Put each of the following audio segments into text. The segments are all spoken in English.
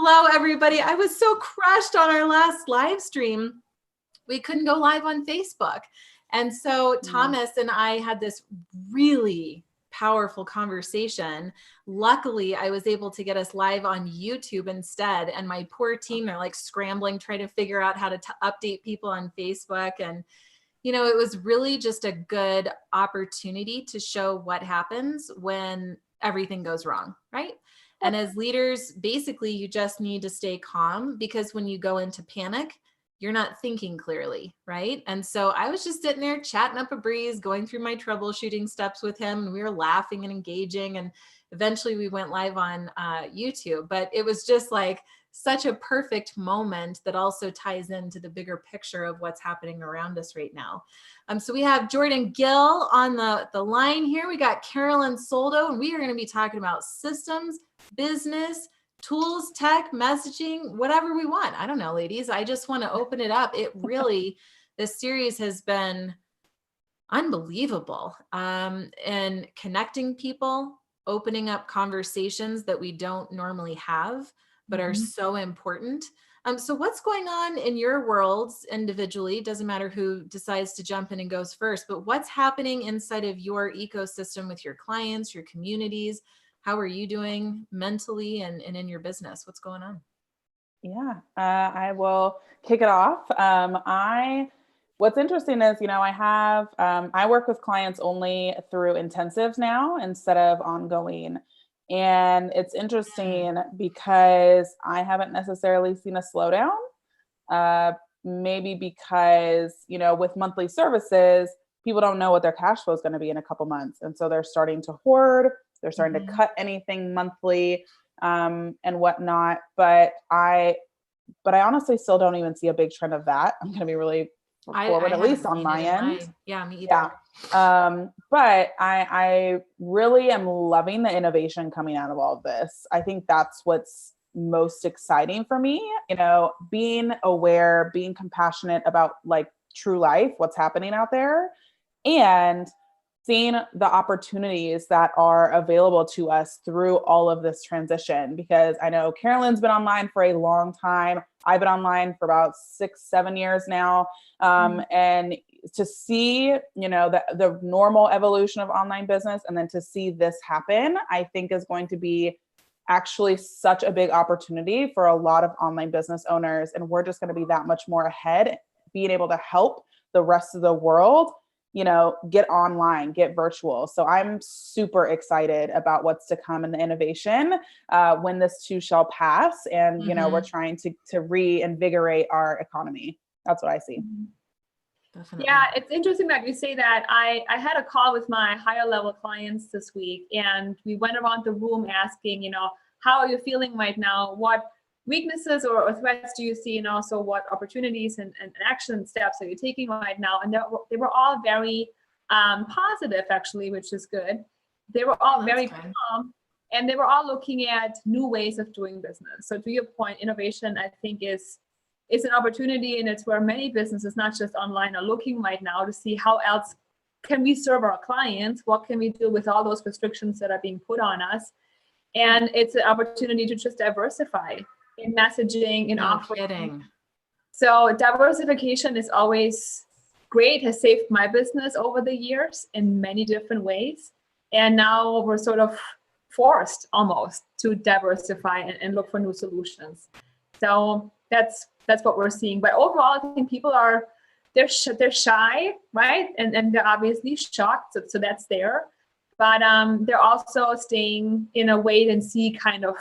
Hello, everybody. I was so crushed on our last live stream. We couldn't go live on Facebook. And so Thomas and I had this really powerful conversation. Luckily, I was able to get us live on YouTube instead. And my poor team are like scrambling, trying to figure out how to update people on Facebook. And, you know, it was really just a good opportunity to show what happens when everything goes wrong, right? And as leaders, basically, you just need to stay calm, because when you go into panic, you're not thinking clearly, right? And so I was just sitting there chatting up a breeze, going through my troubleshooting steps with him, and we were laughing and engaging. And eventually we went live on YouTube. But it was just like such a perfect moment that also ties into the bigger picture of what's happening around us right now. So we have Jordan Gill on the line here. We got Carolin Soldo, and we are going to be talking about systems, business, tools, tech, messaging, whatever we want. I don't know, ladies. I just want to open it up. It really, this series has been unbelievable. And connecting people, opening up conversations that we don't normally have, but are so important. So what's going on in your worlds individually? Doesn't matter who decides to jump in and goes first, but what's happening inside of your ecosystem with your clients, your communities? How are you doing mentally and in your business? What's going on? Yeah, I will kick it off. What's interesting is, I work with clients only through intensives now instead of ongoing. And it's interesting because I haven't necessarily seen a slowdown, maybe because, with monthly services, people don't know what their cash flow is going to be in a couple months. And so they're starting to hoard. They're starting to cut anything monthly and whatnot. But I honestly still don't even see a big trend of that. I'm going to be really forward, at least on my end. Yeah, me either. Yeah. But I really am loving the innovation coming out of all of this. I think that's what's most exciting for me, being aware, being compassionate about like true life, what's happening out there, and seeing the opportunities that are available to us through all of this transition. Because I know Carolin's been online for a long time. I've been online for about 6-7 years now. And to see, the normal evolution of online business, and then to see this happen, I think is going to be actually such a big opportunity for a lot of online business owners. And we're just going to be that much more ahead, being able to help the rest of the world get online, get virtual. So I'm super excited about what's to come in the innovation when this too shall pass. And, we're trying to reinvigorate our economy. That's what I see. Definitely. Yeah, it's interesting that you say that. I had a call with my higher level clients this week, and we went around the room asking, how are you feeling right now? What weaknesses or threats do you see, and also what opportunities and action steps are you taking right now? And they were all very positive, actually, which is good. They were all very calm, and they were all looking at new ways of doing business. So to your point, innovation, I think, is an opportunity, and it's where many businesses, not just online, are looking right now to see how else can we serve our clients? What can we do with all those restrictions that are being put on us? And it's an opportunity to just diversify in messaging, in offering. So diversification is always great, has saved my business over the years in many different ways. And now we're sort of forced almost to diversify and look for new solutions. So that's what we're seeing. But overall, I think people they're shy, right? And they're obviously shocked. So that's there. But they're also staying in a wait and see kind of,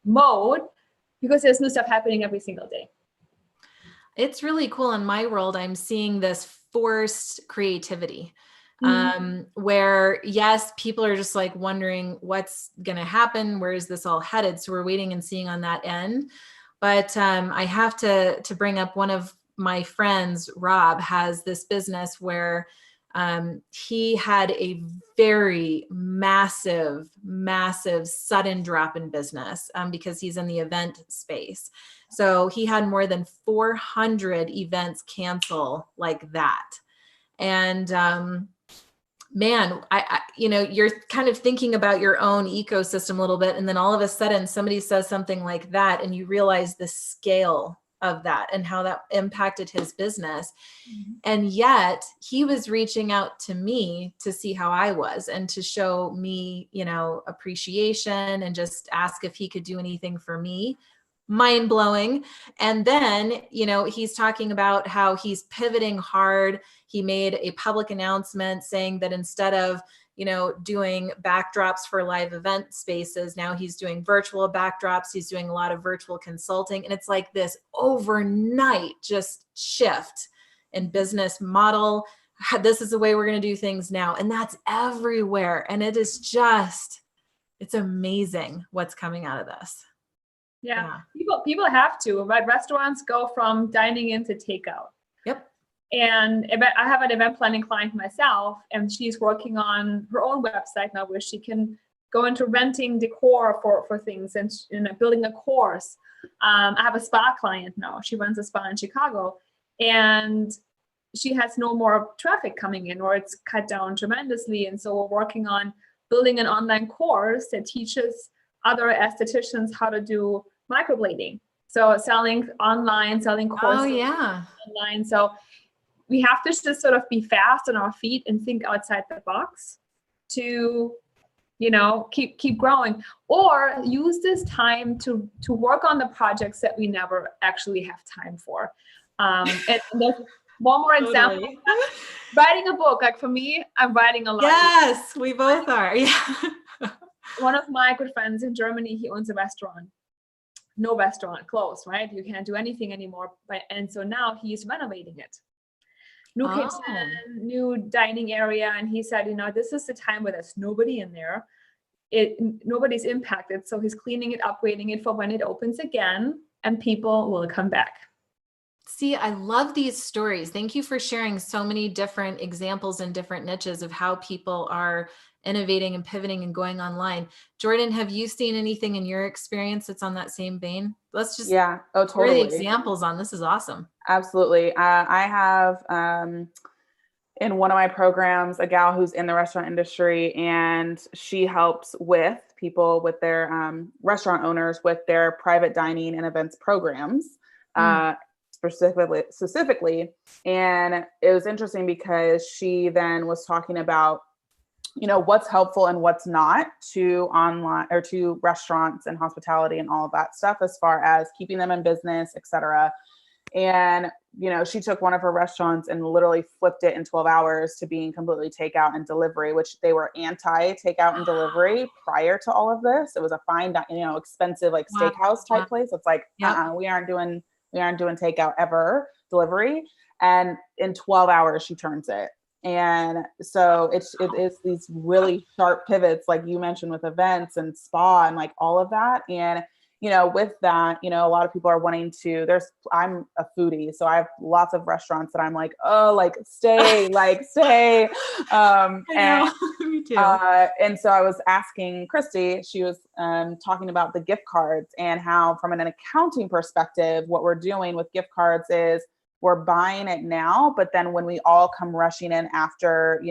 mode, because there's new stuff happening every single day. It's really cool. In my world, I'm seeing this forced creativity where, yes, people are just like wondering what's going to happen. Where is this all headed? So we're waiting and seeing on that end. But I have to bring up one of my friends, Rob, has this business where he had a very massive sudden drop in business because he's in the event space. So he had more than 400 events cancel like that. And man, you're kind of thinking about your own ecosystem a little bit. And then all of a sudden somebody says something like that, and you realize the scale of that and how that impacted his business. Mm-hmm. And yet he was reaching out to me to see how I was and to show me, appreciation and just ask if he could do anything for me. Mind blowing. And then, he's talking about how he's pivoting hard. He made a public announcement saying that instead of, doing backdrops for live event spaces, now he's doing virtual backdrops. He's doing a lot of virtual consulting. And it's like this overnight just shift in business model. This is the way we're going to do things now. And that's everywhere. And it is just, it's amazing what's coming out of this. Yeah. People have to, right? Restaurants go from dining in to takeout. Yep. And I have an event planning client myself, and she's working on her own website now where she can go into renting decor for things and building a course. I have a spa client now. She runs a spa in Chicago, and she has no more traffic coming in, or it's cut down tremendously. And so we're working on building an online course that teaches other estheticians how to do microblading. So selling online, selling courses online. So we have to just sort of be fast on our feet and think outside the box to, keep growing, or use this time to work on the projects that we never actually have time for. And there's one more example. Totally. Writing a book. Like for me, I'm writing a lot. Yes, we both are. Yeah. One of my good friends in Germany, he owns a restaurant. No restaurant, closed, right? You can't do anything anymore. And so now he's renovating it. New kitchen, new dining area. And he said, this is the time where there's nobody in there. Nobody's impacted. So he's cleaning it, upgrading it for when it opens again, and people will come back. See, I love these stories. Thank you for sharing so many different examples and different niches of how people are innovating and pivoting and going online. Jordan, have you seen anything in your experience that's on that same vein? Let's just totally. hear the examples on this. Is awesome. Absolutely. I have in one of my programs a gal who's in the restaurant industry, and she helps with people with their restaurant owners with their private dining and events programs. Specifically. And it was interesting because she then was talking about, what's helpful and what's not to online or to restaurants and hospitality and all of that stuff, as far as keeping them in business, et cetera. And, she took one of her restaurants and literally flipped it in 12 hours to being completely takeout and delivery, which they were anti takeout and delivery prior to all of this. It was a fine, expensive, like steakhouse type place. It's like, we aren't doing takeout ever, delivery. And in 12 hours, she turns it. And so it is these really sharp pivots, like you mentioned, with events and spa and like all of that. And, with that, a lot of people are wanting to, I'm a foodie, so I have lots of restaurants that I'm like, stay. And me too. And so I was asking Christy, she was talking about the gift cards and how, from an accounting perspective, what we're doing with gift cards is we're buying it now, but then when we all come rushing in after,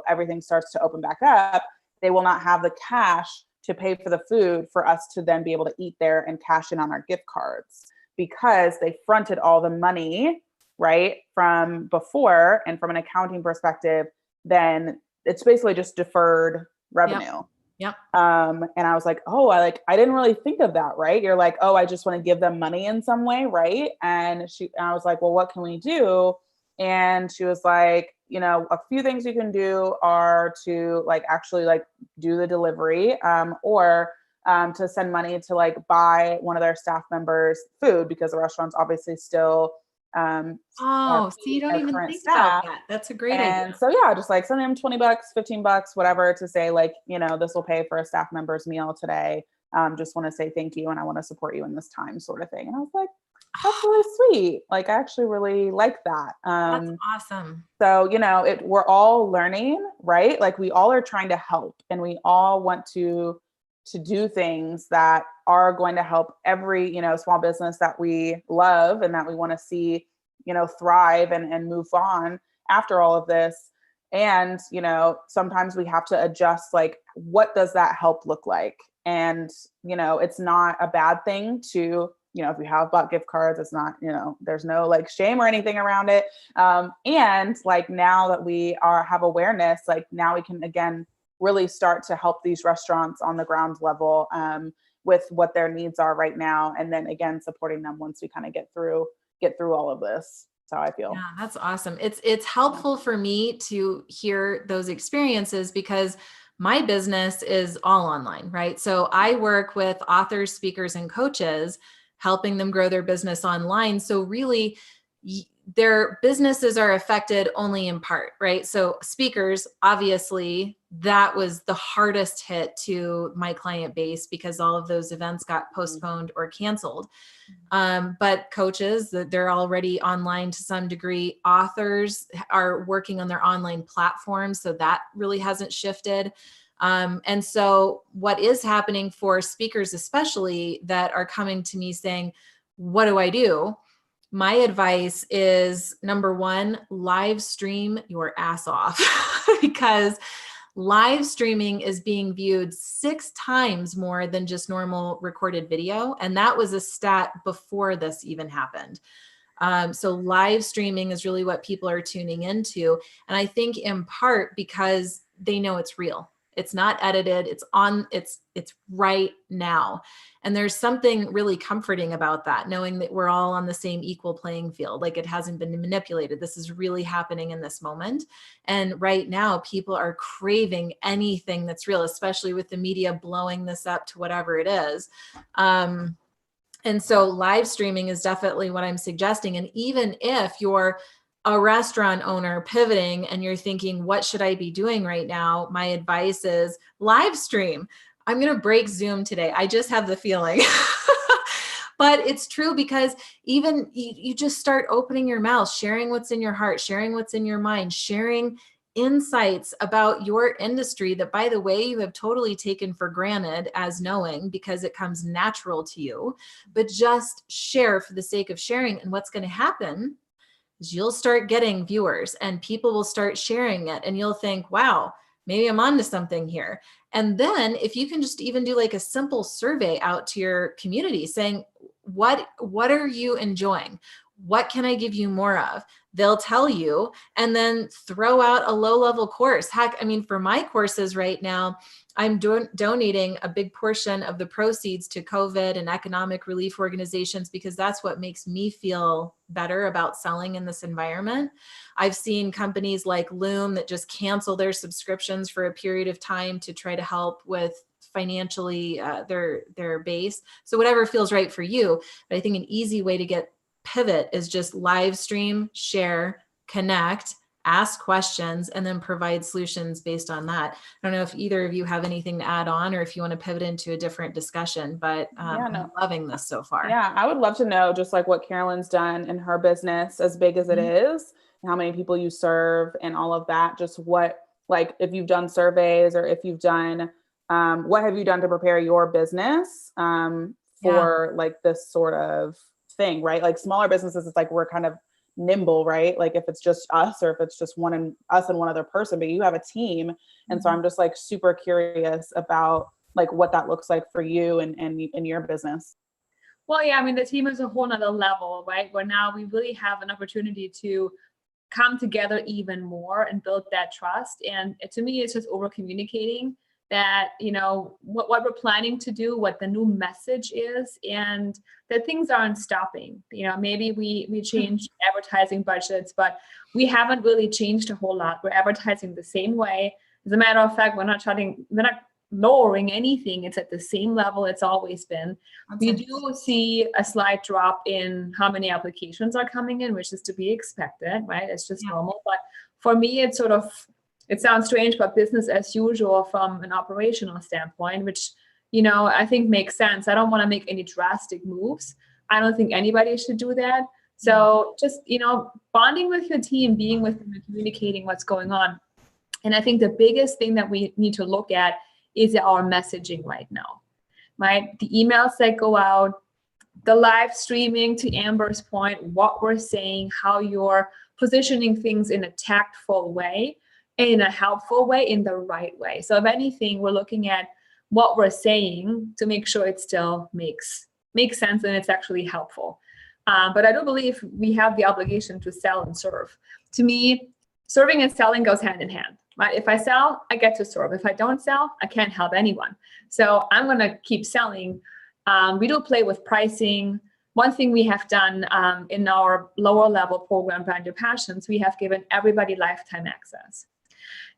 everything starts to open back up, they will not have the cash to pay for the food for us to then be able to eat there and cash in on our gift cards, because they fronted all the money, right, from before. And from an accounting perspective, then it's basically just deferred revenue. Yep. And I was like, I didn't really think of that, right? You're like, I just want to give them money in some way, right? And I was like, well, what can we do? And she was like, a few things you can do are to actually do the delivery, or to send money to buy one of their staff members food, because the restaurant's obviously still so you don't even think about that. That's a great idea. And so just send them $20, $15, whatever, to say this will pay for a staff member's meal today. Just want to say thank you, and I want to support you in this time, sort of thing. And I was like, that's really sweet. I actually really like that. That's awesome. So, we're all learning, right? We all are trying to help, and we all want to do things that are going to help every, small business that we love and that we want to see, thrive and move on after all of this. And, you know, sometimes we have to adjust, like, what does that help look like? And, you know, it's not a bad thing to, you know, if you have bought gift cards, it's not, you know, there's no like shame or anything around it. And like, now that we have awareness, like now we can, again, really start to help these restaurants on the ground level with what their needs are right now. And then again, supporting them once we kind of get through all of this. That's how I feel. Yeah, that's awesome. It's helpful for me to hear those experiences because my business is all online, right? So I work with authors, speakers, and coaches, helping them grow their business online. So really, their businesses are affected only in part, right? So speakers, obviously, that was the hardest hit to my client base because all of those events got postponed or canceled. But coaches, they're already online to some degree. Authors are working on their online platforms, so that really hasn't shifted. And so what is happening for speakers, especially that are coming to me saying, what do I do? My advice is, number one, live stream your ass off because live streaming is being viewed 6 times more than just normal recorded video. And that was a stat before this even happened. So live streaming is really what people are tuning into. And I think in part because they know it's real. It's not edited. It's right now. And there's something really comforting about that, knowing that we're all on the same equal playing field. Like it hasn't been manipulated. This is really happening in this moment. And right now people are craving anything that's real, especially with the media blowing this up to whatever it is. And so live streaming is definitely what I'm suggesting. And even if you're a restaurant owner pivoting and you're thinking, what should I be doing right now? My advice is live stream. I'm going to break Zoom today. I just have the feeling. But it's true because even you just start opening your mouth, sharing what's in your heart, sharing what's in your mind, sharing insights about your industry that, by the way, you have totally taken for granted as knowing because it comes natural to you, but just share for the sake of sharing. And what's going to happen is you'll start getting viewers and people will start sharing it and you'll think, wow, maybe I'm onto something here. And then if you can just even do like a simple survey out to your community saying, what are you enjoying? What can I give you more of? They'll tell you, and then throw out a low-level course. Heck, I mean, for my courses right now, I'm donating a big portion of the proceeds to COVID and economic relief organizations because that's what makes me feel better about selling in this environment. I've seen companies like Loom that just cancel their subscriptions for a period of time to try to help with financially their base. So whatever feels right for you. But I think an easy way to pivot is just live stream, share, connect, ask questions, and then provide solutions based on that. I don't know if either of you have anything to add on or if you want to pivot into a different discussion, but I'm loving this so far. Yeah, I would love to know just like what Carolin's done in her business, as big as it is, how many people you serve and all of that. Just what, like if you've done surveys or if you've done, what have you done to prepare your business for like this sort of thing, right? Like smaller businesses, it's like we're kind of nimble, right? Like if it's just us or if it's just us and one other person, but you have a team. And so I'm just like super curious about like what that looks like for you and in your business. Well, yeah, I mean, the team is a whole nother level, right? Where now we really have an opportunity to come together even more and build that trust. And to me, it's just over communicating that, you know, what we're planning to do, what the new message is, and that things aren't stopping. You know, maybe we changed advertising budgets, but we haven't really changed a whole lot. We're advertising the same way. As a matter of fact, we're not lowering anything. It's at the same level it's always been. We do see a slight drop in how many applications are coming in, which is to be expected, right? It's just normal. But for me, it's sort of, it sounds strange, but business as usual from an operational standpoint, which, you know, I think makes sense. I don't want to make any drastic moves. I don't think anybody should do that. So just, you know, bonding with your team, being with them and communicating what's going on. And I think the biggest thing that we need to look at is our messaging right now, right? The emails that go out, the live streaming, to Amber's point, what we're saying, how you're positioning things in a tactful way. in a helpful way, in the right way. So if anything, we're looking at what we're saying to make sure it still makes sense and it's actually helpful. But I do believe we have the obligation to sell and serve. To me, serving and selling goes hand in hand, right? If I sell, I get to serve. If I don't sell, I can't help anyone. So I'm going to keep selling. We do play with pricing. One thing we have done in our lower level program, Brand Your Passions, we have given everybody lifetime access.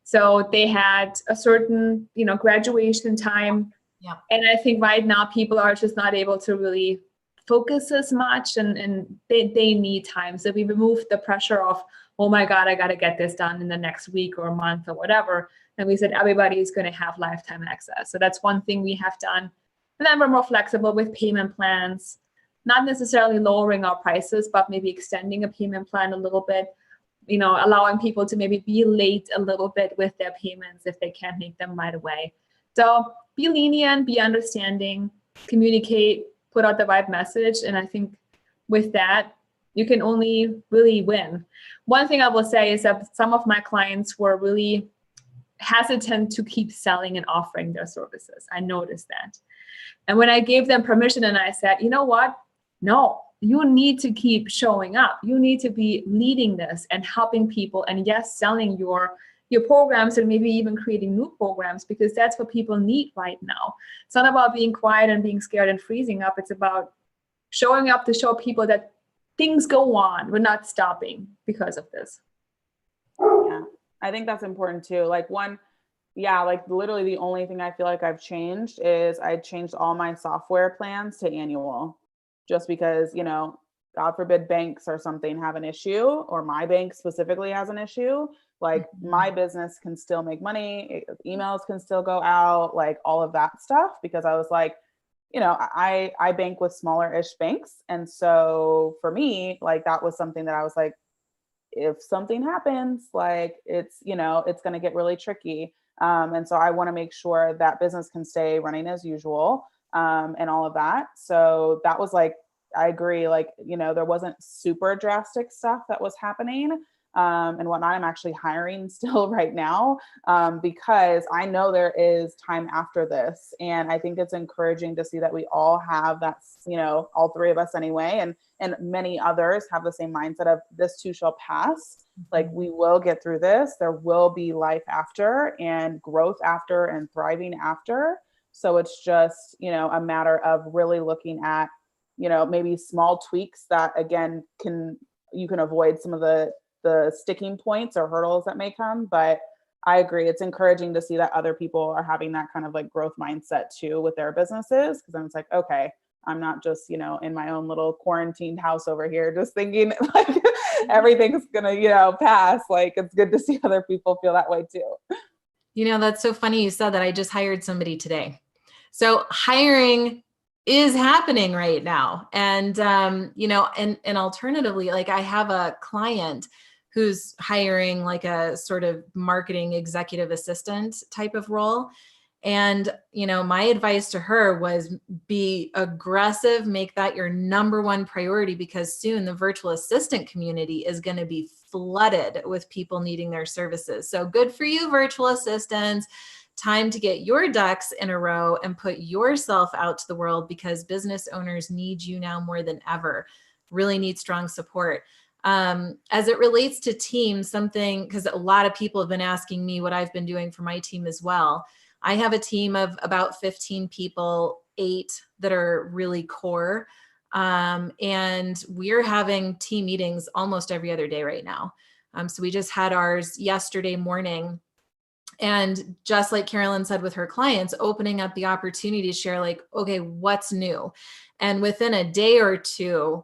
So they had a certain, graduation time. Yeah. And I think right now people are just not able to really focus as much, and they need time. So we removed the pressure of, oh my God, I got to get this done in the next week or a month or whatever. And we said, everybody is going to have lifetime access. So that's one thing we have done. And then we're more flexible with payment plans, not necessarily lowering our prices, but maybe extending a payment plan a little bit, allowing people to maybe be late a little bit with their payments if they can't make them right away. So be lenient, be understanding, communicate, put out the right message. And I think with that, you can only really win. One thing I will say is that some of my clients were really hesitant to keep selling and offering their services. I noticed that. And when I gave them permission and I said, you know what? No, you need to keep showing up. You need to be leading this and helping people. And yes, selling your programs and maybe even creating new programs, because that's what people need right now. It's not about being quiet and being scared and freezing up. It's about showing up to show people that things go on. We're not stopping because of this. Yeah, I think that's important too. Like literally the only thing I feel like I've changed is I changed all my software plans to annual, just because, God forbid banks or something have an issue, or my bank specifically has an issue. Like my business can still make money, emails can still go out, like all of that stuff, because I was like, I bank with smaller-ish banks. And so for me, like that was something that I was like, if something happens, like it's going to get really tricky. And so I want to make sure that business can stay running as usual, and all of that. So that was like, I agree. Like, there wasn't super drastic stuff that was happening, and whatnot. I'm actually hiring still right now, because I know there is time after this. And I think it's encouraging to see that we all have that, all three of us anyway, and many others have the same mindset of this too shall pass. Like we will get through this. There will be life after, and growth after, and thriving after. So it's just, a matter of really looking at, maybe small tweaks that again, you can avoid some of the sticking points or hurdles that may come. But I agree. It's encouraging to see that other people are having that kind of like growth mindset too with their businesses. Cause then it's like, okay, I'm not just, in my own little quarantined house over here, just thinking like everything's gonna, pass. Like it's good to see other people feel that way too. That's so funny you said that. I just hired somebody today. So hiring is happening right now. And, and alternatively, like I have a client who's hiring like a sort of marketing executive assistant type of role. And, my advice to her was be aggressive, make that your number one priority, because soon the virtual assistant community is going to be flooded with people needing their services. So good for you, virtual assistants. Time to get your ducks in a row and put yourself out to the world, because business owners need you now more than ever, really need strong support. As it relates to teams, because a lot of people have been asking me what I've been doing for my team as well. I have a team of about 15 people, 8 that are really core. And we're having team meetings almost every other day right now. So we just had ours yesterday morning. And just like Carolin said with her clients, opening up the opportunity to share like, okay, what's new? And within a day or two,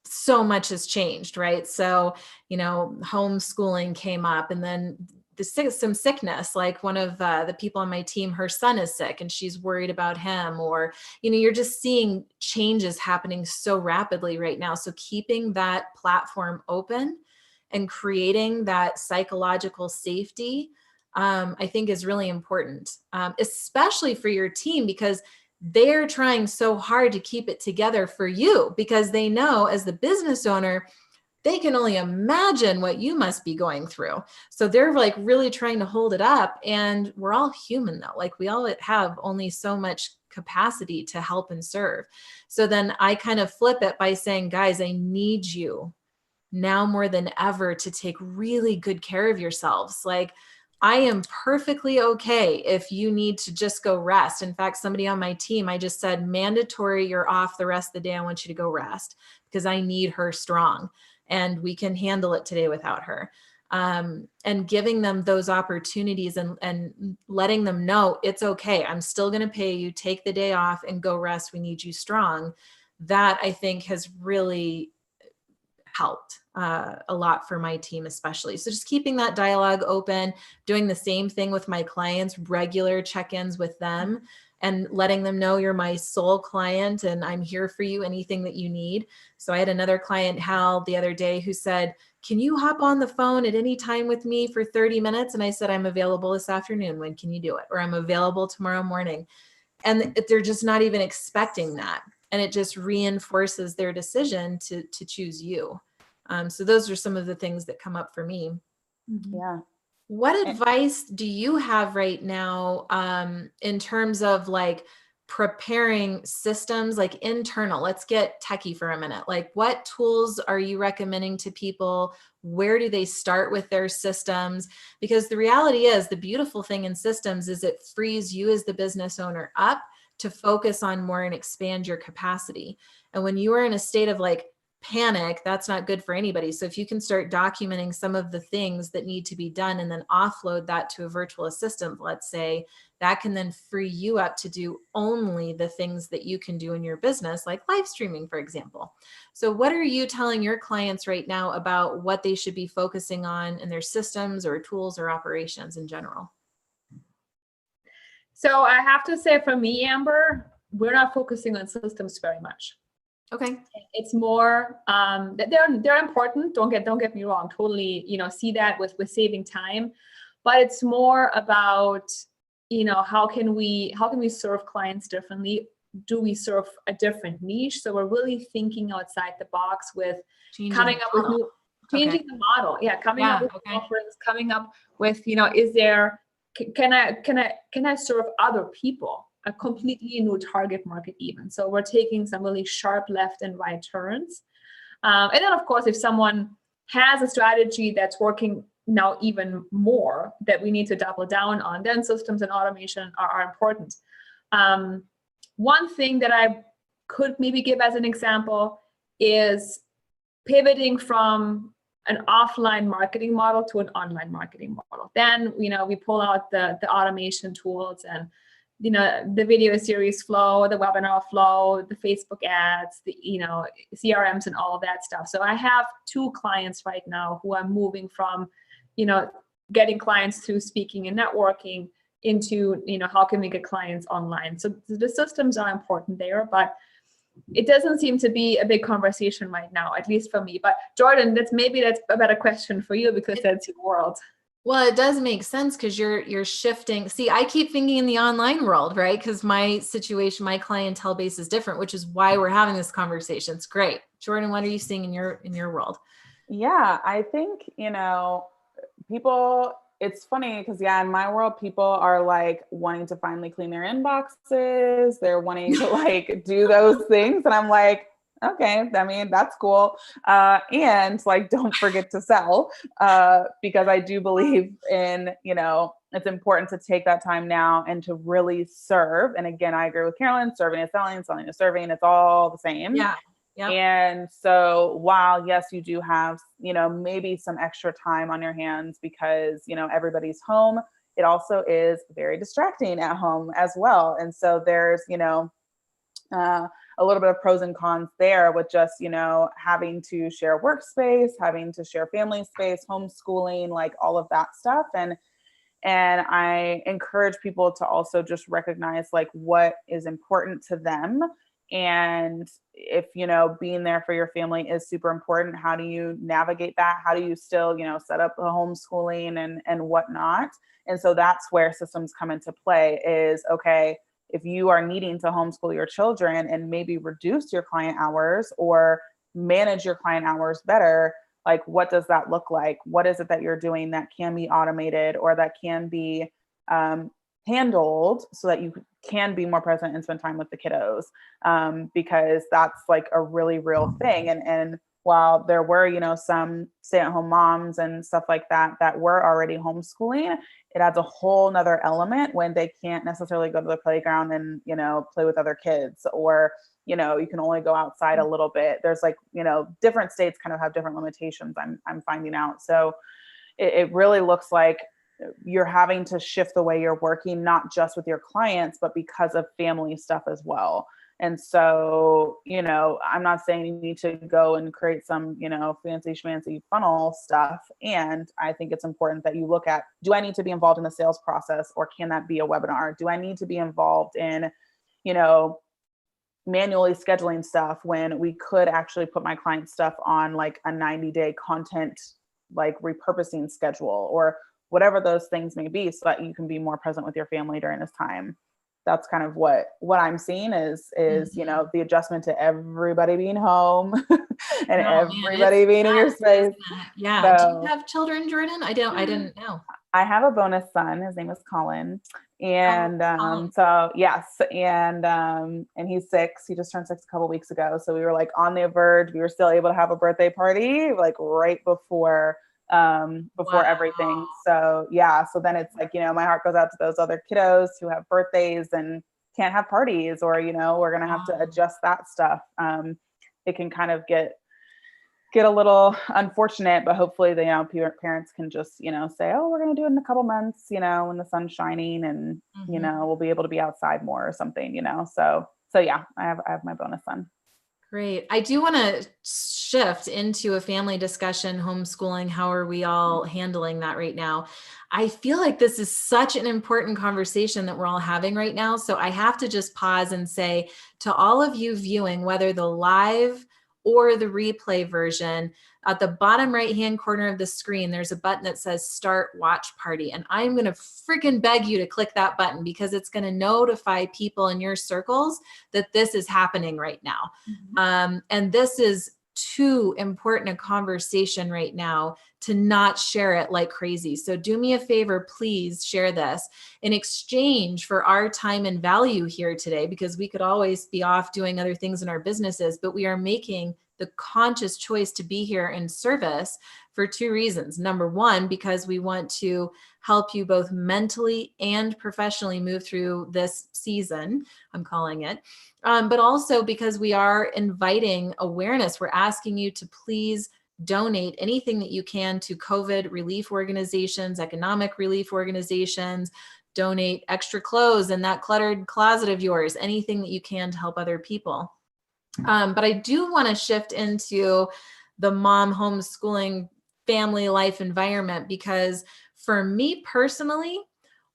so much has changed, right? So, homeschooling came up, and then some sickness, like one of the people on my team, her son is sick and she's worried about him, or, you're just seeing changes happening so rapidly right now. So keeping that platform open and creating that psychological safety, I think is really important, especially for your team, because they're trying so hard to keep it together for you, because they know as the business owner, they can only imagine what you must be going through. So they're like really trying to hold it up. And we're all human though. Like we all have only so much capacity to help and serve. So then I kind of flip it by saying, guys, I need you now more than ever to take really good care of yourselves. Like I am perfectly okay if you need to just go rest. In fact, somebody on my team, I just said, mandatory, you're off the rest of the day. I want you to go rest because I need her strong and we can handle it today without her. And giving them those opportunities and letting them know it's okay. I'm still going to pay you. Take the day off and go rest. We need you strong. That I think has really helped a lot for my team, especially. So just keeping that dialogue open, doing the same thing with my clients, regular check-ins with them, and letting them know you're my sole client and I'm here for you, anything that you need. So I had another client, Hal, the other day who said, can you hop on the phone at any time with me for 30 minutes? And I said, I'm available this afternoon. When can you do it? Or I'm available tomorrow morning. And they're just not even expecting that. And it just reinforces their decision to choose you. So those are some of the things that come up for me. Yeah. What advice do you have right now in terms of like preparing systems, like internal? Let's get techie for a minute. Like what tools are you recommending to people? Where do they start with their systems? Because the reality is the beautiful thing in systems is it frees you as the business owner up to focus on more and expand your capacity. And when you are in a state of like panic, that's not good for anybody. So if you can start documenting some of the things that need to be done and then offload that to a virtual assistant, let's say, that can then free you up to do only the things that you can do in your business, like live streaming, for example. So what are you telling your clients right now about what they should be focusing on in their systems or tools or operations in general? So I have to say for me, Amber, we're not focusing on systems very much. Okay. It's more that they're important. Don't get me wrong. Totally, see that with saving time, but it's more about, how can we serve clients differently? Do we serve a different niche? So we're really thinking outside the box with coming up with new, changing the model. Yeah, coming up with offerings, coming up with, is there, can I serve other people? A completely new target market even. So we're taking some really sharp left and right turns. And then of course, if someone has a strategy that's working now even more that we need to double down on, then systems and automation are important. One thing that I could maybe give as an example is pivoting from an offline marketing model to an online marketing model. Then, we pull out the automation tools and the video series flow, the webinar flow, the Facebook ads, the, CRMs and all of that stuff. So I have 2 clients right now who are moving from, getting clients through speaking and networking into, how can we get clients online? So the systems are important there, but it doesn't seem to be a big conversation right now, at least for me. But Jordan, that's a better question for you because that's your world. Well, it does make sense because you're shifting. See, I keep thinking in the online world, right? Because my situation, my clientele base is different, which is why we're having this conversation. It's great. Jordan, what are you seeing in your world? Yeah, I think, people, it's funny because in my world, people are like wanting to finally clean their inboxes. They're wanting to like do those things. And I'm like, okay, I mean, that's cool. And like, don't forget to sell, because I do believe in, it's important to take that time now and to really serve. And again, I agree with Carolin, serving is selling, selling is serving. It's all the same. Yeah. Yep. And so while, yes, you do have, maybe some extra time on your hands because, everybody's home, it also is very distracting at home as well. And so there's, a little bit of pros and cons there with just, having to share workspace, having to share family space, homeschooling, like all of that stuff. And I encourage people to also just recognize like what is important to them. And if, being there for your family is super important, how do you navigate that? How do you still, set up a homeschooling and whatnot? And so that's where systems come into play is, okay, if you are needing to homeschool your children and maybe reduce your client hours or manage your client hours better, Like, what does that look like? What is it that you're doing that can be automated or that can be handled so that you can be more present and spend time with the kiddos? Because that's like a really real thing. And while there were, you know, some stay-at-home moms and stuff like that that were already homeschooling, it adds a whole nother element when they can't necessarily go to the playground and, you know, play with other kids, or, you know, you can only go outside a little bit. There's like, you know, different states kind of have different limitations, I'm finding out. So it really looks like you're having to shift the way you're working, not just with your clients, but because of family stuff as well. And so, you know, I'm not saying you need to go and create some, you know, fancy schmancy funnel stuff. And I think it's important that you look at, do I need to be involved in the sales process, or can that be a webinar? Do I need to be involved in, you know, manually scheduling stuff when we could actually put my client stuff on like a 90-day content, like repurposing schedule, or whatever those things may be, so that you can be more present with your family during this time. That's kind of what I'm seeing is, you know, the adjustment to everybody being home and everybody being in your space. Yeah. So, do you have children, Jordan? I didn't know. I have a bonus son. His name is Colin. And so yes. And he's 6. He just turned 6 a couple weeks ago. So we were like on the verge. We were still able to have a birthday party like right before everything. So yeah. So then it's like, you know, my heart goes out to those other kiddos who have birthdays and can't have parties, or, you know, we're going to have to adjust that stuff. It can kind of get a little unfortunate, but hopefully the, you know, parents can just, you know, say, oh, we're going to do it in a couple months, you know, when the sun's shining and, you know, we'll be able to be outside more or something, you know? So yeah, I have my bonus son. Great. I do want to shift into a family discussion, homeschooling. How are we all handling that right now? I feel like this is such an important conversation that we're all having right now. So I have to just pause and say to all of you viewing, whether the live or the replay version, at the bottom right-hand corner of the screen, there's a button that says Start Watch Party. And I'm going to freaking beg you to click that button, because it's going to notify people in your circles that this is happening right now. And this is too important a conversation right now to not share it like crazy. So do me a favor, please share this in exchange for our time and value here today, because we could always be off doing other things in our businesses, but we are making the conscious choice to be here in service for 2 reasons. Number 1, because we want to help you both mentally and professionally move through this season, I'm calling it, but also because we are inviting awareness. We're asking you to please donate anything that you can to COVID relief organizations, economic relief organizations, donate extra clothes in that cluttered closet of yours, anything that you can to help other people. But I do want to shift into the mom homeschooling family life environment, because for me personally,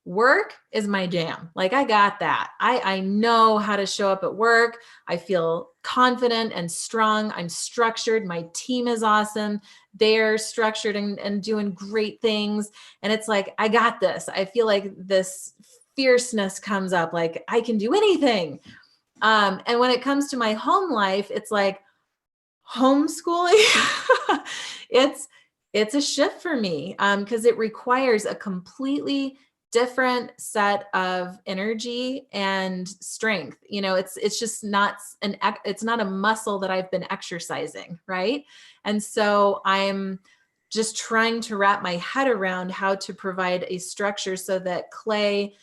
work is my jam. Like, I got that. I know how to show up at work. I feel confident and strong. I'm structured. My team is awesome. They're structured and doing great things. And it's like, I got this. I feel like this fierceness comes up, like I can do anything. And when it comes to my home life, it's like homeschooling. It's a shift for me, because it requires a completely different set of energy and strength. You know, it's just not it's not a muscle that I've been exercising, right? And so I'm just trying to wrap my head around how to provide a structure so that Clay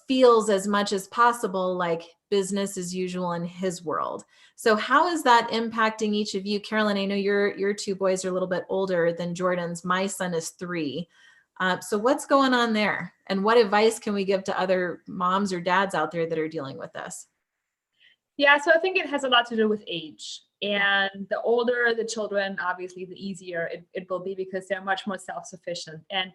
feels as much as possible like business as usual in his world. So how is that impacting each of you? Carolin, I know your 2 boys are a little bit older than Jordan's. My son is 3. So what's going on there? And what advice can we give to other moms or dads out there that are dealing with this? Yeah, so I think it has a lot to do with age. And the older the children, obviously, the easier it will be, because they're much more self-sufficient. And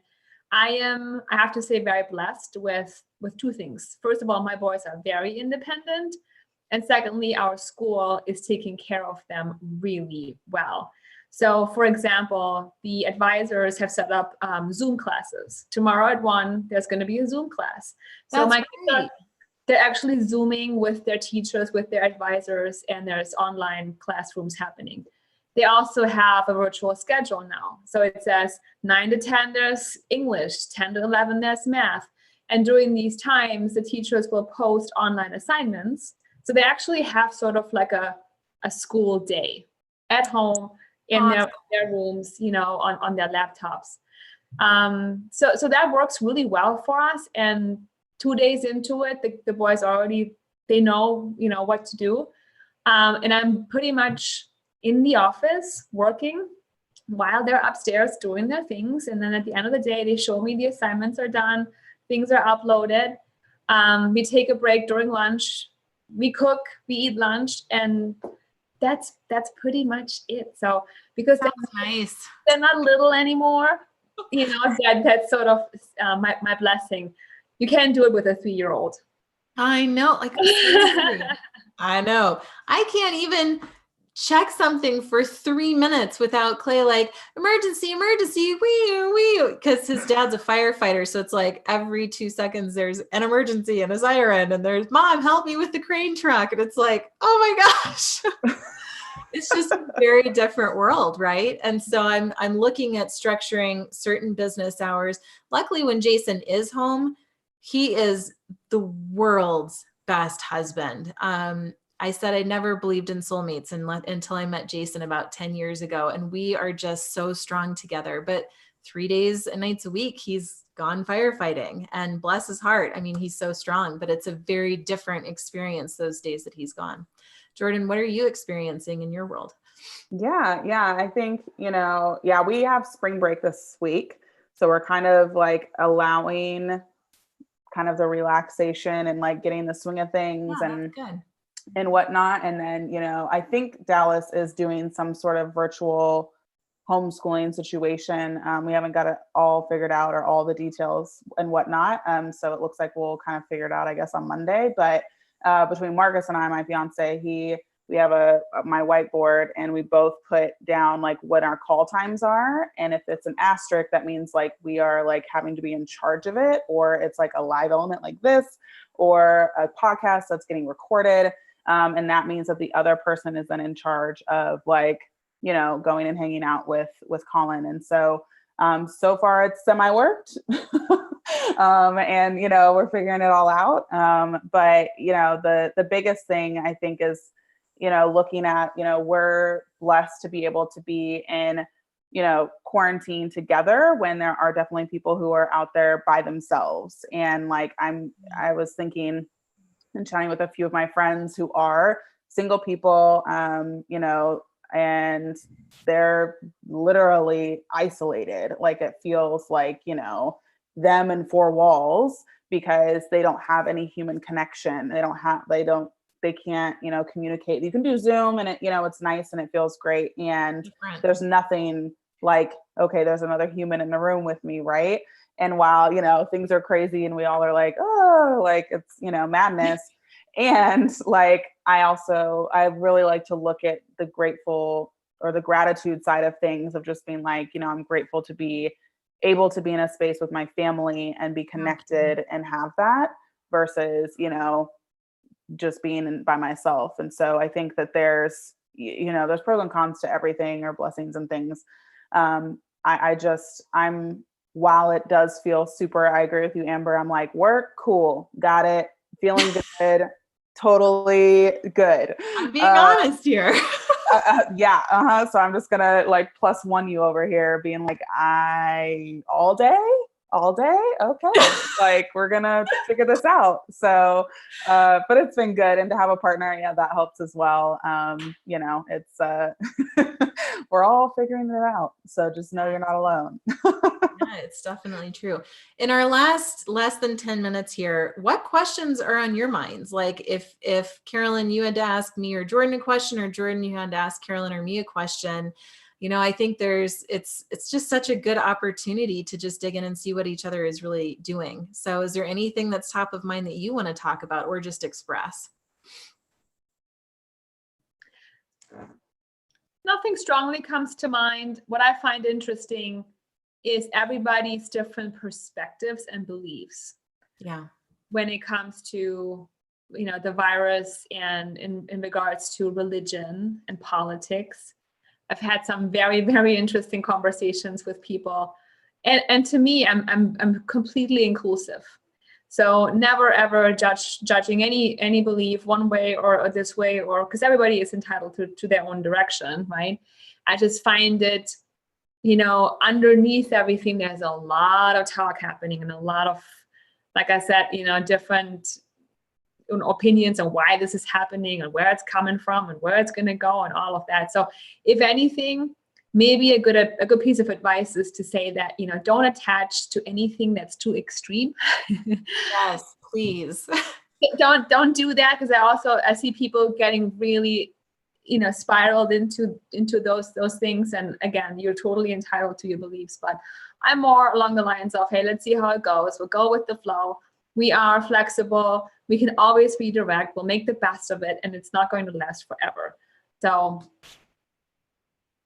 I have to say, very blessed with 2 things. First of all, my boys are very independent. And secondly, our school is taking care of them really well. So for example, the advisors have set up Zoom classes. Tomorrow at 1, there's going to be a Zoom class. So my kids they're actually Zooming with their teachers, with their advisors, and there's online classrooms happening. they also have a virtual schedule now. So it says 9 to 10, there's English, 10 to 11, there's math. And during these times, the teachers will post online assignments. So they actually have sort of like a school day at home in their rooms, you know, on their laptops. So that works really well for us. And 2 days into it, the boys already, they know, you know, what to do. And I'm pretty much in the office working while they're upstairs doing their things. And then at the end of the day, they show me the assignments are done, things are uploaded. We take a break during lunch, we cook, we eat lunch, and that's pretty much it. So because nice, they're not little anymore, you know, that's sort of my blessing. You can't do it with a 3-year-old. I know, like seriously. I know. I can't even check something for 3 minutes without Clay like, emergency, wee, because his dad's a firefighter. So it's like every 2 seconds there's an emergency and a siren, and there's mom, help me with the crane truck. And it's like, oh my gosh. It's just a very different world, right? And so I'm looking at structuring certain business hours. Luckily, when Jason is home, he is the world's best husband. I said I never believed in soulmates until I met Jason about 10 years ago. And we are just so strong together. But 3 days and nights a week, he's gone firefighting, and bless his heart. I mean, he's so strong, but it's a very different experience those days that he's gone. Jordan, what are you experiencing in your world? Yeah. I think, you know, we have spring break this week. So we're kind of like allowing kind of the relaxation and like getting the swing of things and whatnot. And then, you know, I think Dallas is doing some sort of virtual homeschooling situation. We haven't got it all figured out or all the details and whatnot. So it looks like we'll kind of figure it out, I guess, on Monday. But between Marcus and I, my fiance, we have my whiteboard, and we both put down like what our call times are. And if it's an asterisk, that means like we are like having to be in charge of it, or it's like a live element like this, or a podcast that's getting recorded. And that means that the other person is then in charge of like, you know, going and hanging out with Colin. And so far it's semi-worked. And, you know, we're figuring it all out. But, you know, the biggest thing I think is, you know, looking at, you know, we're blessed to be able to be in, you know, quarantine together when there are definitely people who are out there by themselves. And like, I was thinking and chatting with a few of my friends who are single people, you know, and they're literally isolated. Like it feels like, you know, them and 4 walls, because they don't have any human connection. They can't, you know, communicate. You can do Zoom and it, you know, it's nice and it feels great. And there's nothing like, okay, there's another human in the room with me. Right. And while, you know, things are crazy and we all are like, oh, like it's, you know, madness. And like, I really like to look at the grateful or the gratitude side of things, of just being like, you know, I'm grateful to be able to be in a space with my family and be connected and have that, versus, you know, just being by myself. And so I think that there's, you know, there's pros and cons to everything, or blessings and things. While it does feel super, I agree with you, Amber. I'm like, work, cool, got it, feeling good, totally good. I'm being honest here. So I'm just gonna like +1 you over here, being like, all day, okay. Like we're gonna figure this out. So but it's been good, and to have a partner, that helps as well. You know, it's we're all figuring it out, so just know you're not alone. Yeah, it's definitely true. In our less than 10 minutes here, what questions are on your minds? Like if Carolin, you had to ask me or Jordan a question, or Jordan, you had to ask Carolin or me a question, you know, I think it's just such a good opportunity to just dig in and see what each other is really doing. So is there anything that's top of mind that you want to talk about or just express? Nothing strongly comes to mind. What I find interesting is everybody's different perspectives and beliefs. Yeah. When it comes to, you know, the virus, and in regards to religion and politics. I've had some very, very interesting conversations with people. And to me, I'm completely inclusive. So never ever judging any belief one way or this way, or because everybody is entitled to their own direction, right? I just find it, underneath everything, there's a lot of talk happening and a lot of, like I said, different opinions on why this is happening and where it's coming from and where it's going to go and all of that. So if anything, maybe a good piece of advice is to say that, don't attach to anything that's too extreme. Yes, please. Don't do that, because I see people getting really, spiraled into those things. And again, you're totally entitled to your beliefs, but I'm more along the lines of, hey, let's see how it goes. We'll go with the flow. We are flexible. We can always redirect. We'll make the best of it, and it's not going to last forever. So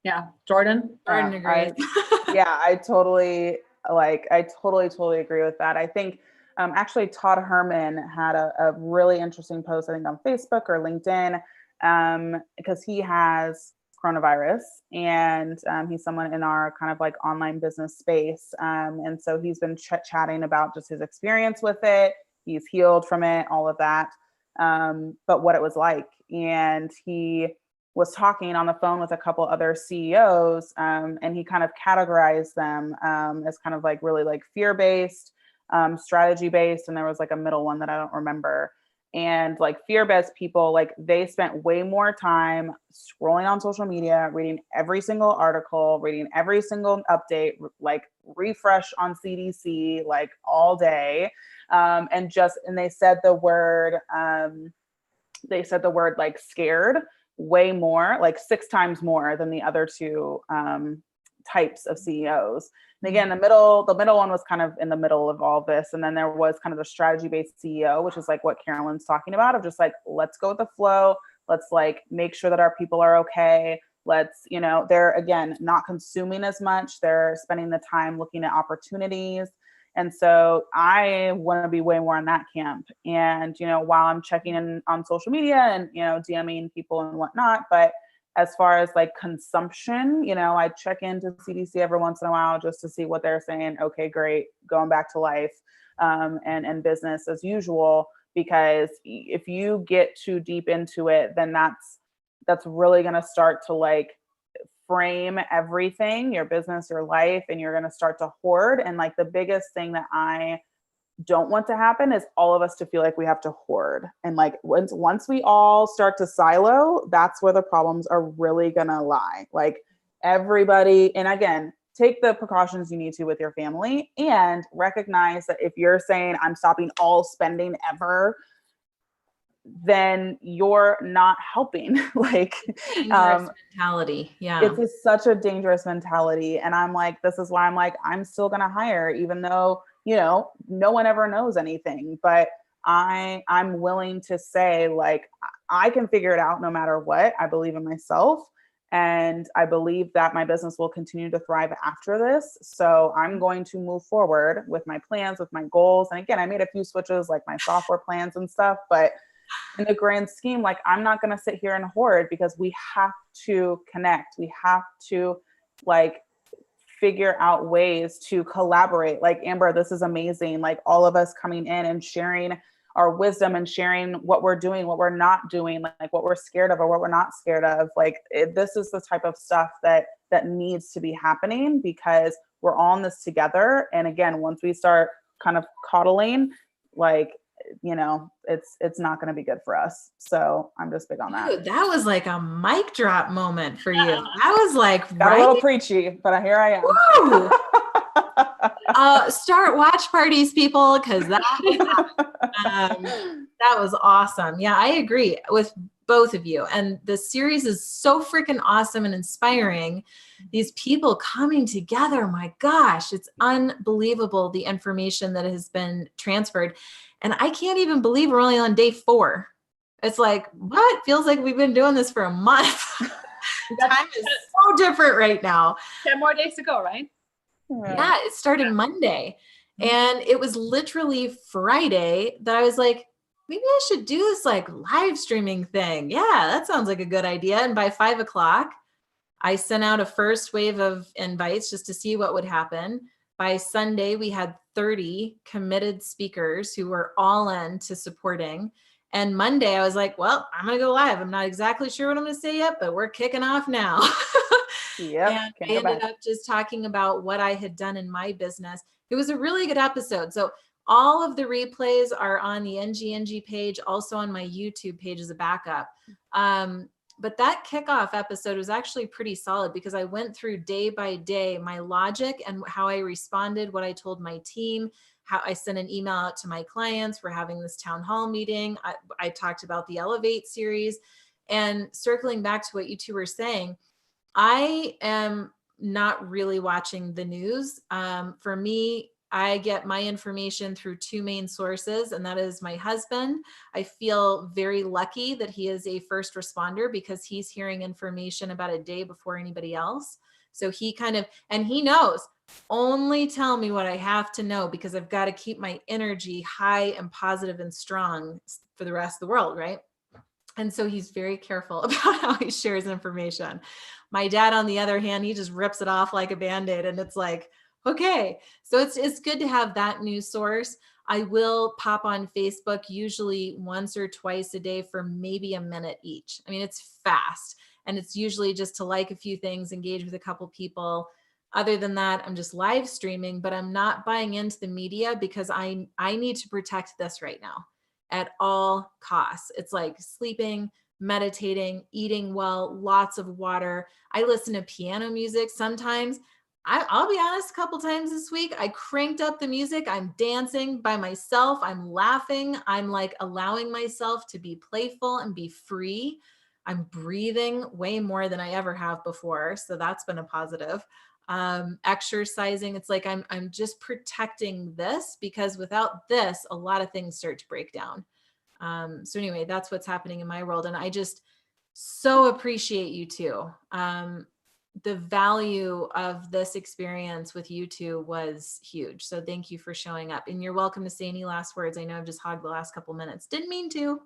yeah, Jordan agrees. I totally agree with that. I think actually Todd Herman had a really interesting post, I think on Facebook or LinkedIn, because he has coronavirus, and he's someone in our kind of like online business space. And so he's been chatting about just his experience with it. He's healed from it, all of that. But what it was like. And he was talking on the phone with a couple other CEOs, and he kind of categorized them as kind of like really like fear-based, strategy-based, and there was like a middle one that I don't remember. And like fear-based people, like they spent way more time scrolling on social media, reading every single article, reading every single update, like refresh on CDC, like all day. And they said the word like scared way more, like 6 times more than the other two types of CEOs. And again, the middle one was kind of in the middle of all this. And then there was kind of the strategy-based CEO, which is like what Carolin's talking about, of just like, let's go with the flow. Let's like make sure that our people are okay. Let's, they're again, not consuming as much. They're spending the time looking at opportunities. And so I want to be way more in that camp. And, while I'm checking in on social media and, DMing people and whatnot, but as far as like consumption, I check into CDC every once in a while just to see what they're saying. Okay, great. Going back to life and business as usual, because if you get too deep into it, then that's really going to start to like frame everything, your business, your life, and you're going to start to hoard. And like the biggest thing that I don't want to happen is all of us to feel like we have to hoard. And like once we all start to silo, that's where the problems are really going to lie. Like everybody, and again, take the precautions you need to with your family, and recognize that if you're saying I'm stopping all spending ever, then you're not helping. Like dangerous mentality. Yeah. It's such a dangerous mentality. And I'm like, this is why I'm like, I'm still going to hire, even though, no one ever knows anything, but I'm willing to say like, I can figure it out no matter what. I believe in myself, and I believe that my business will continue to thrive after this. So I'm going to move forward with my plans, with my goals. And again, I made a few switches, like my software plans and stuff, but in the grand scheme, like I'm not going to sit here and hoard, because we have to connect. We have to like figure out ways to collaborate. Like Amber, this is amazing. Like all of us coming in and sharing our wisdom and sharing what we're doing, what we're not doing, like what we're scared of or what we're not scared of. Like this is the type of stuff that needs to be happening, because we're all in this together. And again, once we start kind of coddling, like, it's not going to be good for us. So I'm just big on that. Dude, that was like a mic drop moment for you. That was like, got a little preachy, but here I am. Start watch parties, people, because that was awesome. Yeah, I agree with both of you. And the series is so freaking awesome and inspiring. These people coming together, my gosh, it's unbelievable, the information that has been transferred. And I can't even believe we're only on day 4. It's like, what? Feels like we've been doing this for a month. Time is so different right now. 10 more days to go, right? Yeah, it started Monday. And it was literally Friday that I was like, maybe I should do this like live streaming thing. Yeah, that sounds like a good idea. And by 5 o'clock, I sent out a first wave of invites just to see what would happen. By Sunday, we had 30 committed speakers who were all in to supporting. And Monday, I was like, well, I'm going to go live. I'm not exactly sure what I'm going to say yet, but we're kicking off now. Yep. And I ended up just talking about what I had done in my business. It was a really good episode. So all of the replays are on the NGNG page, also on my YouTube page as a backup. But that kickoff episode was actually pretty solid because I went through day by day my logic and how I responded, what I told my team, how I sent an email out to my clients. We're having this town hall meeting. I talked about the Elevate series. And circling back to what you two were saying, I am not really watching the news. For me, I get my information through two main sources, and that is my husband. I feel very lucky that he is a first responder because he's hearing information about a day before anybody else. So he and he knows, only tell me what I have to know because I've got to keep my energy high and positive and strong for the rest of the world, right? And so he's very careful about how he shares information. My dad, on the other hand, he just rips it off like a Band-Aid, and it's like, okay. So it's good to have that news source. I will pop on Facebook usually once or twice a day for maybe a minute each. I mean, it's fast, and it's usually just to like a few things, engage with a couple people. Other than that, I'm just live streaming, but I'm not buying into the media because I need to protect this right now at all costs. It's like sleeping, meditating, eating well, lots of water. I listen to piano music sometimes. I'll be honest, a couple times this week, I cranked up the music. I'm dancing by myself. I'm laughing. I'm like allowing myself to be playful and be free. I'm breathing way more than I ever have before. So that's been a positive. Exercising. It's like I'm just protecting this because without this, a lot of things start to break down. So anyway, that's what's happening in my world. And I just so appreciate you two. The value of this experience with you two was huge. So thank you for showing up, and you're welcome to say any last words. I know I've just hogged the last couple minutes. Didn't mean to.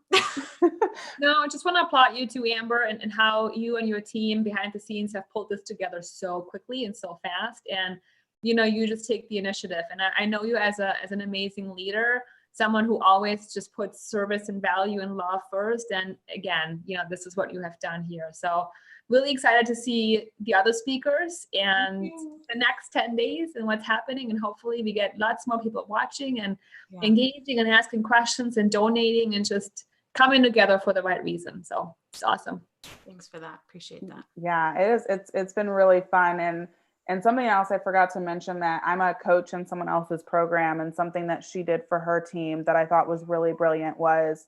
No, I just want to applaud you too, Amber, and how you and your team behind the scenes have pulled this together so quickly and so fast. And, you just take the initiative. And I know you as an amazing leader, someone who always just puts service and value and love first. And again, this is what you have done here. So really excited to see the other speakers and the next 10 days and what's happening. And hopefully we get lots more people watching and engaging and asking questions and donating and just coming together for the right reason. So it's awesome. Thanks for that. Appreciate that. Yeah, it is. It's been really fun. And something else I forgot to mention, that I'm a coach in someone else's program, and something that she did for her team that I thought was really brilliant was,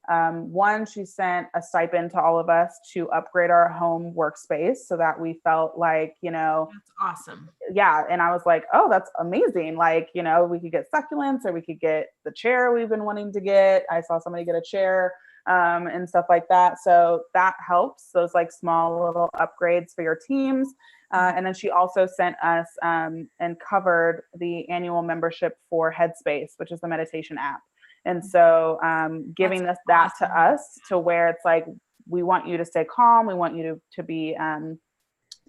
one, she sent a stipend to all of us to upgrade our home workspace so that we felt like, that's awesome. Yeah. And I was like, oh, that's amazing. Like, we could get succulents, or we could get the chair we've been wanting to get. I saw somebody get a chair, and stuff like that. So that helps, those like small little upgrades for your teams. And then she also sent us, and covered the annual membership for Headspace, which is the meditation app. And so giving that to us, to where it's like, we want you to stay calm. We want you to be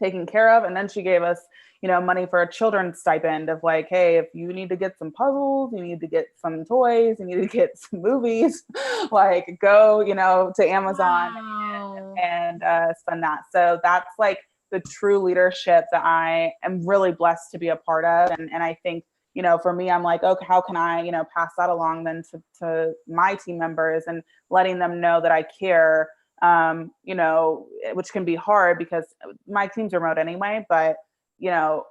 taken care of. And then she gave us, money for a children's stipend of like, hey, if you need to get some puzzles, you need to get some toys, you need to get some movies, like go, to Amazon and spend that. So that's like the true leadership that I am really blessed to be a part of. And I think, for me, I'm like, okay, how can I, pass that along then to my team members, and letting them know that I care, which can be hard because my team's remote anyway, but, it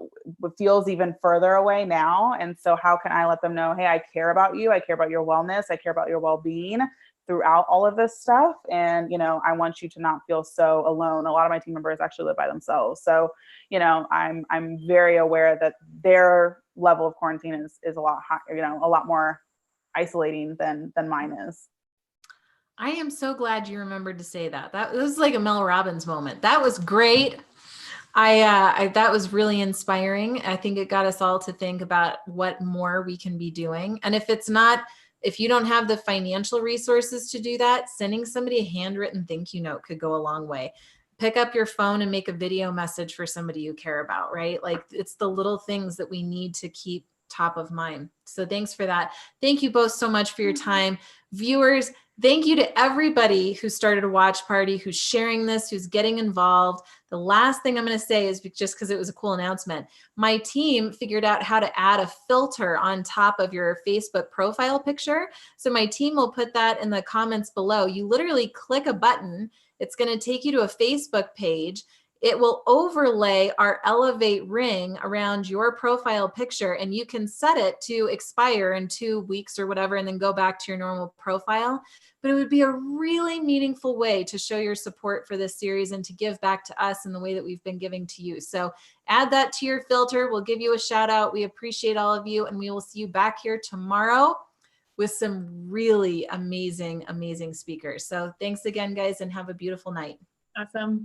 feels even further away now. And so how can I let them know, hey, I care about you. I care about your wellness. I care about your well-being throughout all of this stuff. And, I want you to not feel so alone. A lot of my team members actually live by themselves. So, I'm very aware that their level of quarantine is a lot higher, a lot more isolating than mine is. I am so glad you remembered to say that. That was like a Mel Robbins moment. That was great. That was really inspiring. I think it got us all to think about what more we can be doing. And if you don't have the financial resources to do that, sending somebody a handwritten thank you note could go a long way. pick up your phone and make a video message for somebody you care about, right? Like it's the little things that we need to keep top of mind. So thanks for that. Thank you both so much for your time. Viewers, thank you to everybody who started a watch party, who's sharing this, who's getting involved. The last thing I'm going to say is just because it was a cool announcement. My team figured out how to add a filter on top of your Facebook profile picture. So my team will put that in the comments below. You literally click a button. It's going to take you to a Facebook page. It will overlay our Elevate ring around your profile picture, and you can set it to expire in 2 weeks or whatever, and then go back to your normal profile. But it would be a really meaningful way to show your support for this series and to give back to us in the way that we've been giving to you. So add that to your filter. We'll give you a shout out. We appreciate all of you, and we will see you back here tomorrow with some really amazing, amazing speakers. So thanks again, guys, and have a beautiful night. Awesome.